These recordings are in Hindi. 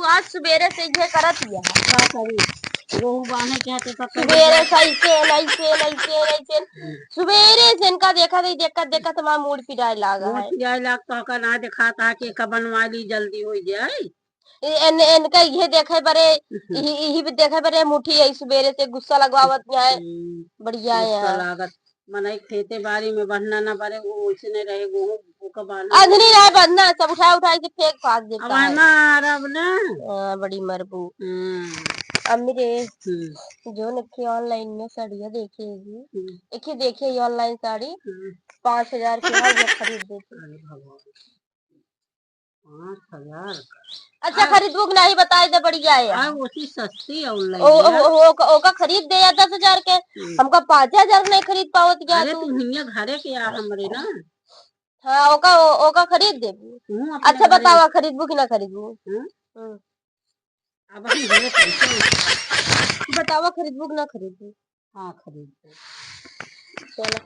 आज सवेरे से ये करत ही है का करी रोहू बांधे चाहते सब सवेरे सही से सवेरे से इनका देखा तुम्हारा मूड फिराए लागा है। जाए लाग तो का ना दिखाता है कि का बनवा ली जल्दी हो जाए। इनका ये देखे बरे यही भी देखे बरे मुठी है सवेरे से गुस्सा लगवावत है। बढ़िया है लागत मने खेते बाड़ी में बढ़ना ना पड़े वो वैसे नहीं रहे गेहूं का अधनी रहे बढ़ना सब उठा के फेंक फाक देता है। अब ना बड़ी मरबू अम्मी रे जो नखी ऑनलाइन में साड़ियाँ देखेगी एक ही देखिए ऑनलाइन साड़ी 5,000 की खरीद देती। 5,000 अच्छा खरीद बुक नहीं बताए तो बढ़िया है उसी सस्ती ऑनलाइन ओका खरीद दे या 10,000 के हमका 5,000 नहीं खरीद पावत क्या अरे तू हिया घरे के यार हमरे ना। हाँ ओका खरीद दे। अच्छा बतावा खरीद बुक ना खरीद बुक अब हम घरे पैसे बतावा खरीद बुक ना खरीद। हाँ खरीद चलो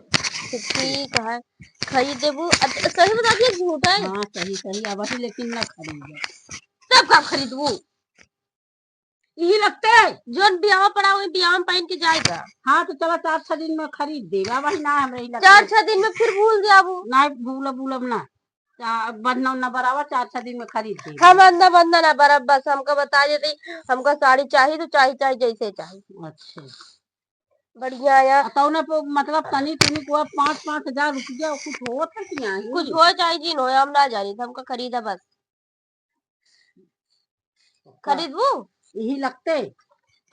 ठीक है खरीद देबू। सही बता दिए झूठ है। हाँ सही अब लेकिन ना खरीद तब का खरीदबू यही लगता है जो ब्याह पड़ा हुआ ब्याह में पहन के जाएगा। हाँ तो चलो 4-6 दिन में खरीद देगा वही ना हमें 4-6 दिन में फिर भूल जाबू ना भूलब ना बदना ना बराबर 4-6 दिन में खरीद दे। हम अंदा बंदा ना बराबर बस हमको बता देते हमको साड़ी चाहिए तो चाहिए जैसे चाहिए। अच्छा बढ़िया या तो ने मतलब तनी तनी को 5-5 हजार रुपया कुछ हो कुछ हो चाहिए जी नो हम ना जानी हमको खरीदा बस खरीदबू यही लगते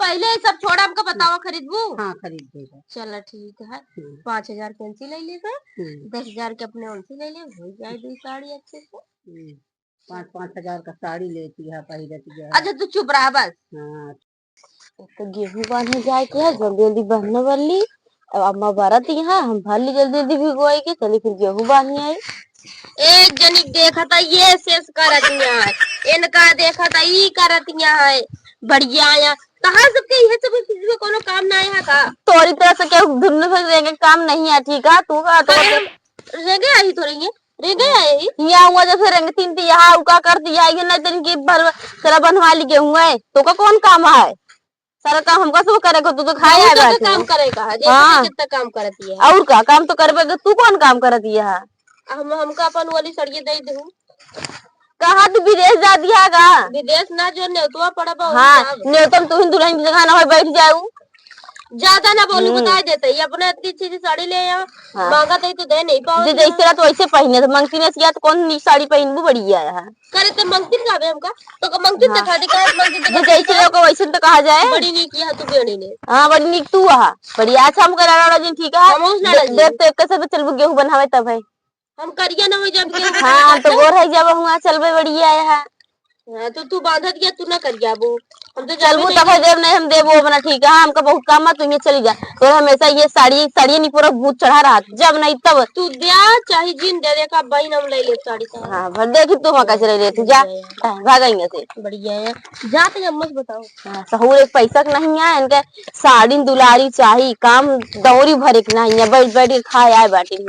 पहले सब छोड़ा हमको बताओ खरीदबू। हाँ खरीद देगा चलो ठीक है 5,000 के उनसी ले लेगा 10,000 के अपने उनसी ले ले हो जाए 2 साड़ी अच्छे से 5-5 हजार का साड़ी लेती है पहनती है। अच्छा तू चुप रहा बस। हाँ तो गेहूं बांधने जाए के है जल्दी जल्दी बहने वाली अब अम्मा बारत यहाँ हम भरली जल्दी जल्दी भिगोई के चली फिर गेहूं बांधने आई। एक जनी देखा था ये शेष करतिया है इनका देखा था ई करतिया है बढ़िया है कहाँ सबके ये सब किसी कोनो काम ना है का तोरी तरह से क्या धुन से काम नहीं है ठीक है तू का तो रेगे आई तो रेगे आई यहाँ हुआ जब फिर रंग तीन यहाँ उका कर दिया ये नहीं दिन की भर सारा बनवा ली गेहूं है तो का कौन काम है सारा काम हमका सब करेगा तू तो खाया है काम करेगा कितना काम करती है और का काम तो करबे तू कौन काम करती है। हमका अपन वाली सड़िए दे दूं कहाँ तू विदेश जा दिया का विदेश ना जो न्योतवा पड़ा हाँ न्योतम तू दुल्हन की जगह ना हो बैठ जाऊ ज्यादा ना बोलू बता देते ही अपने इतनी चीज साड़ी ले मांगा तो दे नहीं पाओ जैसे तो वैसे पहने तो मंगती ने सिया तो कौन नी साड़ी पहनबू बढ़िया है करे तो मंगती जावे हमका तो मंगती दिखा दे का मंगती जैसे लोग वैसे तो कहा जाए बड़ी नीक है तू बेड़ी ने हां बड़ी नीक तू है बढ़िया अच्छा हम कराड़ा दिन ठीक है देख तो एक से चलबू गेहूं बनावे तब है हम करिया ना हो जब हां तो गोर है जब हुआ चलबे बढ़िया है। हाँ तो तू बांधा दिया तू ना कर जाबू हम तो चलबू तब देव नहीं हम देबो बना ठीक है हमका बहुत काम है तू ये चली जा तो हमेशा ये साड़ी नहीं पूरा भूत चढ़ा रहा जब नहीं तब तू दिया चाहे जिन दे दे का बहन हम ले ले साड़ी का हां भर देखी तू मका चले ले तू जा भागेंगे से बढ़िया है जा तो मत बताओ सहूर एक पैसा नहीं है इनके साड़ी दुलारी चाहिए काम दौरी भरे के नहीं है बैठ बैठ के खाए आए बाटी।